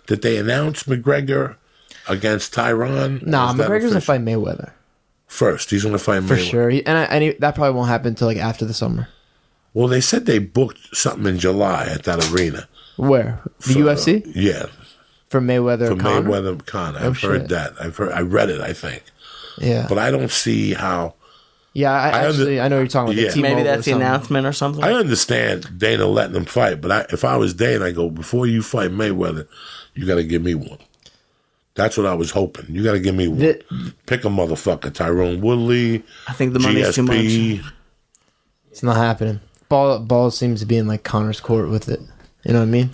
Did they announce McGregor against Tyron? Nah, McGregor's gonna fight Mayweather first. He's gonna fight Mayweather for sure. That probably won't happen until like after the summer. Well, they said they booked something in July at that arena. Where? The UFC? Yeah. For Mayweather Conor? Mayweather Conor. I've heard that. I read it, I think. Yeah. But I don't see how... Yeah, I know you're talking about. Maybe that's the announcement or something. I understand Dana letting them fight, but if I was Dana, I go, before you fight Mayweather, you got to give me one. That's what I was hoping. You got to give me one. Pick a motherfucker. Tyrone Woodley. I think the money's too much. It's not happening. Ball seems to be in like Conor's court with it. You know what I mean?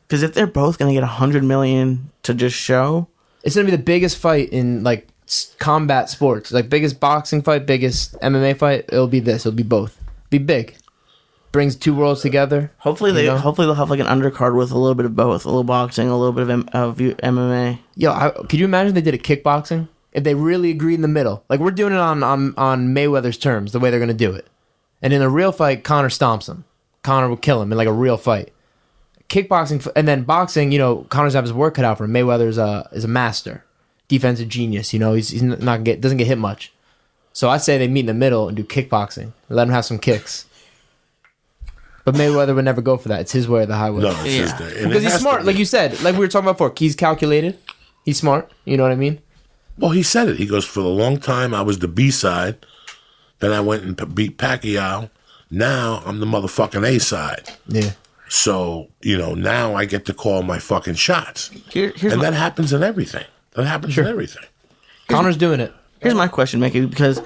Because if they're both going to get $100 million to just show, it's going to be the biggest fight in like combat sports, like biggest boxing fight, biggest MMA fight. It'll be this. It'll be both. Be big. Brings two worlds together. Hopefully they'll have like an undercard with a little bit of both, a little boxing, a little bit of MMA. Yo, could you imagine they did a kickboxing? If they really agreed in the middle, like we're doing it on Mayweather's terms, the way they're going to do it. And in a real fight, Conor stomps him. Conor will kill him in like a real fight. Kickboxing and then boxing, you know, Conor's have his work cut out for him. Mayweather's is a master, defensive genius. You know, he's doesn't get hit much. So I say they meet in the middle and do kickboxing. Let him have some kicks. But Mayweather would never go for that. It's his way or the highway. No, it's his day. Because he's smart, like you said, like we were talking about before. He's calculated. He's smart. You know what I mean? Well, he said it. He goes, for a long time I was the B side. Then I went and beat Pacquiao. Now I'm the motherfucking A side. Yeah. So, you know, now I get to call my fucking shots. That happens in everything. That happens in everything. Conor's doing it. Here's my question, Mickey, because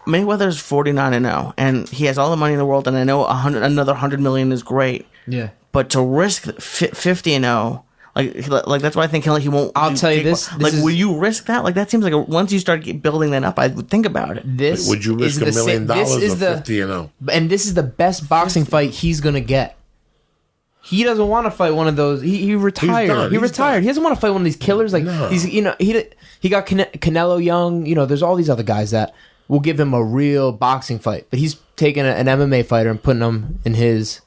Mayweather's 49-0, and he has all the money in the world, and I know another $100 million is great. Yeah. But to risk 50-0, like that's why I think he won't. I'll tell you this. Will you risk that? Like that seems like once you start building that up, I would think about it. Would you risk $1 million or 50-0? And this is the best boxing fight he's gonna get. He doesn't want to fight one of those. He retired. He retired. He doesn't want to fight one of these killers. Like he's, you know, he got Canelo Young. You know, there's all these other guys that will give him a real boxing fight, but he's taking an MMA fighter and putting him in his,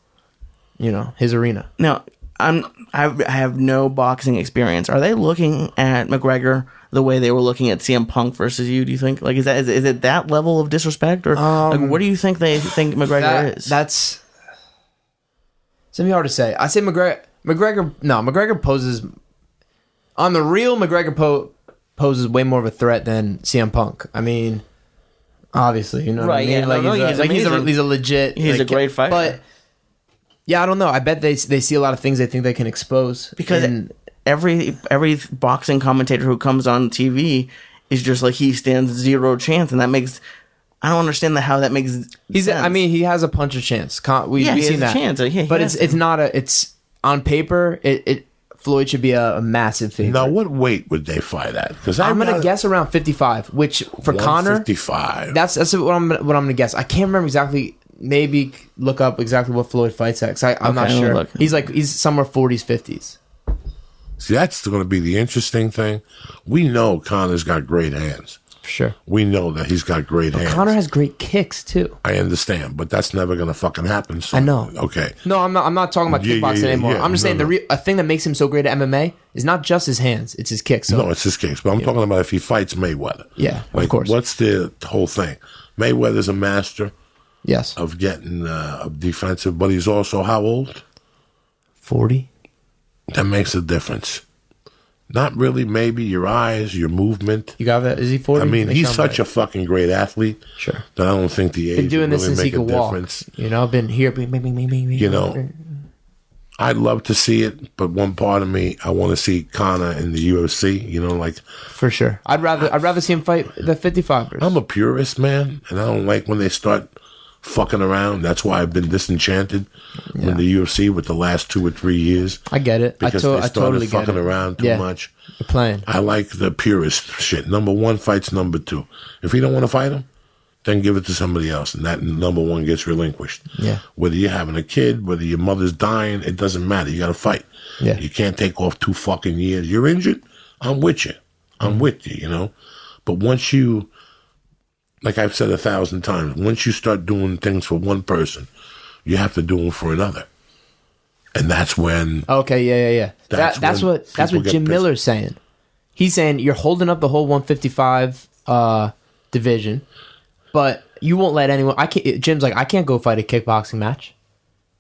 you know, his arena. Now, I have no boxing experience. Are they looking at McGregor the way they were looking at CM Punk versus you? Do you think is it that level of disrespect, or like, what do you think they think McGregor is? It's gonna be hard to say. I say McGregor poses on the real. McGregor poses way more of a threat than CM Punk. I mean, obviously, you know what I mean. Yeah, he's a legit. He's a great fighter, but. Yeah, I don't know. I bet they see a lot of things they think they can expose. Because every boxing commentator who comes on TV is just like he stands zero chance, and that makes I don't understand how that makes sense. I mean, he has a puncher's chance. We've seen that. Chance. But it's not it's on paper. Floyd should be a massive favorite. Now, what weight would they fight at? Because I'm gonna guess around 55, which for Conor, 55. That's what I'm gonna guess. I can't remember exactly. Maybe look up exactly what Floyd fights at. I'm not sure. He's somewhere 40s, 50s. See, that's going to be the interesting thing. We know Conor's got great hands. For sure. We know that he's got great hands. Conor has great kicks too. I understand, but that's never going to fucking happen. So, I know. Okay. No, I'm not talking about kickboxing anymore. I'm just saying a thing that makes him so great at MMA is not just his hands; it's his kicks. So. No, it's his kicks. But I'm talking about if he fights Mayweather. Yeah, of course. What's the whole thing? Mayweather's a master. Yes. Of getting defensive, but he's also how old? 40. That makes a difference. Not really, maybe your eyes, your movement. You got that? Is he 40? I mean, he's such a fucking great athlete. Sure. That I don't think the age been doing really this since make he could difference. Walk. You know, I've been here. You know, I'd love to see it, but one part of me, I want to see Conor in the UFC. You know, like for sure. I'd rather see him fight the 55ers. I'm a purist, man, and I don't like when they start fucking around. That's why I've been disenchanted in the UFC with the last 2 or 3 years. I get it. Because they started fucking around too much. You're playing. I like the purist shit. Number 1 fights number 2. If you don't want to fight him, then give it to somebody else, and that number 1 gets relinquished. Yeah. Whether you're having a kid, whether your mother's dying, it doesn't matter. You got to fight. Yeah. You can't take off 2 fucking years. You're injured. I'm with you. I'm with you. You know. But once you, like I've said 1,000 times, once you start doing things for one person, you have to do them for another. And that's when... Okay, yeah. That's what Jim Miller's saying. He's saying you're holding up the whole 155 division, but you won't let anyone... Jim's like, I can't go fight a kickboxing match.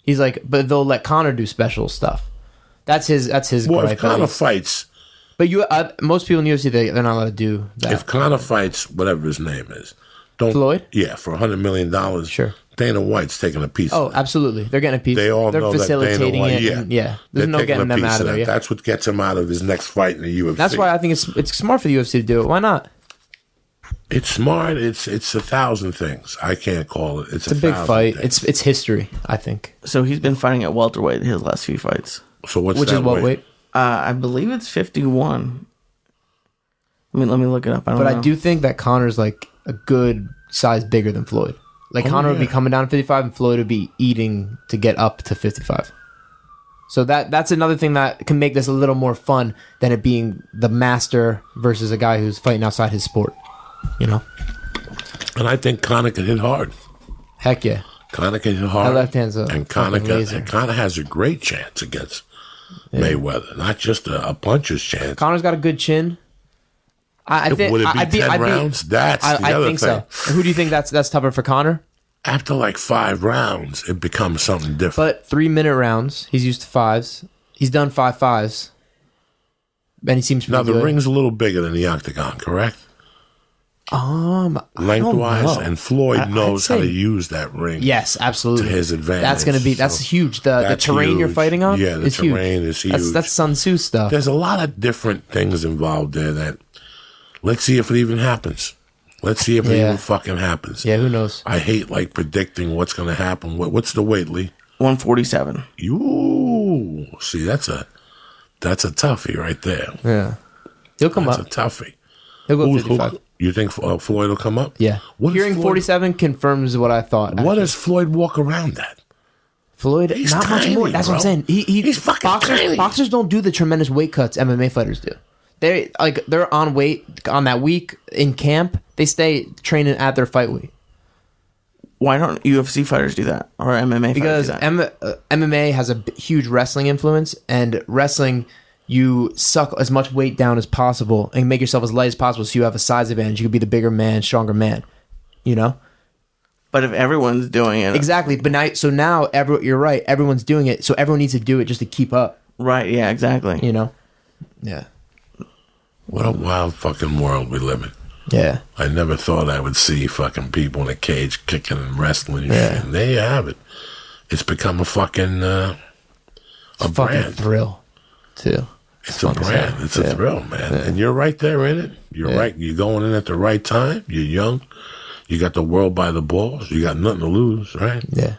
He's like, but they'll let Conor do special stuff. That's his Well, gripe. if Conor fights... But most people in UFC, they're not allowed to do that. If Conor fights, whatever his name is... Floyd? Yeah, for $100 million. Sure. Dana White's taking a piece Oh, of it. absolutely. They're getting a piece. They all They're know that facilitating Dana White, it. There's no getting them out of there. Yeah. That's what gets him out of his next fight in the UFC. That's why I think it's smart for the UFC to do it. Why not? It's smart. It's 1,000 things. I can't call it. It's a big fight. It's history, I think. So he's been fighting at welterweight his last few fights. So what's Which that is what weight? I believe it's 51. Let me look it up. I don't know. I do think that Conor's like a good size bigger than Floyd. Like Conor would be coming down to 55 and Floyd would be eating to get up to 55. So that's another thing that can make this a little more fun than it being the master versus a guy who's fighting outside his sport. You know? And I think Conor can hit hard. Heck yeah. Conor can hit hard. That left hand's a and Conor laser. has a great chance against Mayweather. Not just a puncher's chance. Conor's got a good chin. Would it be 10 rounds? That's the other think thing. So. Who do you think that's tougher for Conor? After like 5 rounds, it becomes something different. But 3-minute rounds, he's used to 5s. He's done 5 5s. And he seems pretty good. Now, the ring's a little bigger than the octagon, correct? Lengthwise, and Floyd knows how to use that ring. Yes, absolutely. To his advantage. That's huge. The terrain huge. You're fighting on the is terrain huge. is huge. That's Sun Tzu stuff. There's a lot of different things involved there that, let's see if it even happens. Let's see if it even fucking happens. Yeah, who knows? I hate predicting what's going to happen. What's the weight, Lee? 147. Ooh, see, that's a toughie right there. Yeah, he'll come up. That's a toughie. He'll go 55. You think Floyd will come up? Yeah. Hearing 47 confirms what I thought. Actually. What does Floyd walk around at? Floyd, he's not tiny, much more. That's what I'm saying. He's fucking tiny. Boxers don't do the tremendous weight cuts MMA fighters do. They're on weight on that week in camp. They stay training at their fight weight. Why don't UFC fighters do that or MMA because fighters do that? MMA has a huge wrestling influence, and wrestling, you suck as much weight down as possible and make yourself as light as possible so you have a size advantage. You could be the bigger man, stronger man, you know? But if everyone's doing it... Exactly. But now you're right. Everyone's doing it, so everyone needs to do it just to keep up. Right, yeah, exactly. You know? Yeah. What a wild fucking world we live in. Yeah. I never thought I would see fucking people in a cage kicking and wrestling and shit. And there you have it. It's become a fucking a brand. Fucking thrill, too. It's a brand. It's a thrill, man. Yeah. And you're right there in it. You're right. You're going in at the right time. You're young. You got the world by the balls. You got nothing to lose, right? Yeah.